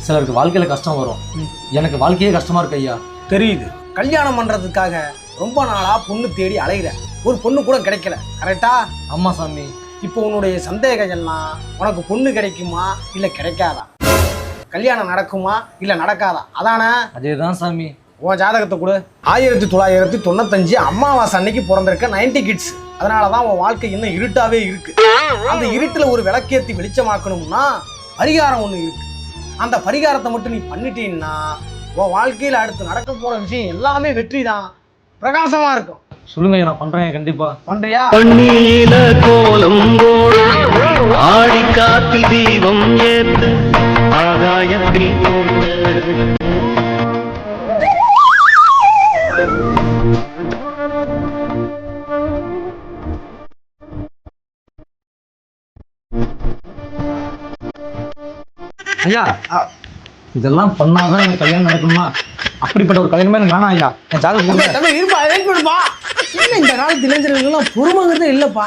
சிலருக்கு வாழ்க்கையில கஷ்டம் வரும். எனக்கு வாழ்க்கையே கஷ்டமா இருக்கு ஐயா. தெரியுது. கல்யாணம் பண்றதுக்காக ரொம்ப நாளா பொண்ணு தேடி அலைகிற, ஒரு பொண்ணு கூட கிடைக்கல, கரெக்டா? ஆமா சாமி. இப்போ உன்னுடைய சந்தேகம் எல்லாம் உனக்கு பொண்ணு கிடைக்குமா இல்ல கிடைக்காதா, கல்யாணம் நடக்குமா இல்ல நடக்காதா, அதானே? அதேதான் சாமி. உன் ஜாதகத்தை கொடு. 1995 அமாவாசை அன்னைக்கு பிறந்திருக்க 90 கிட்ஸ். அதனாலதான் உன் வாழ்க்கை இன்னும் இருட்டாவே இருக்கு. அந்த இருட்டுல ஒரு விளக்கேத்தி வெளிச்சமாக்கணும்னா பரிகாரம் ஒண்ணு இருக்கு. அந்த பரிகாரத்தை மட்டும் நீ பண்ணிட்டீன்னா உன் வாழ்க்கையில அடுத்து நடக்க போற விஷயம் எல்லாமே வெற்றி தான், பிரகாசமா இருக்கும். சொல்லுங்க ஐயா, நான் பண்றேன். கண்டிப்பா பண்றியா? பன்னீல கோலம் ஆடி காத்தில் தீபம் ஏத்து ஆகாயத்தில் ஐயா, இதெல்லாம் பண்ணாதான் எனக்கு கல்யாணம் நடக்குமா? அப்படிப்பட்ட ஒரு கல்யாணமே எனக்கு வேணாம் ஐயா. என் ஜாதகம் இருப்பா, இந்த காலத்து இளைஞர்கள்லாம் பொறுமைங்கிறதே இல்லப்பா.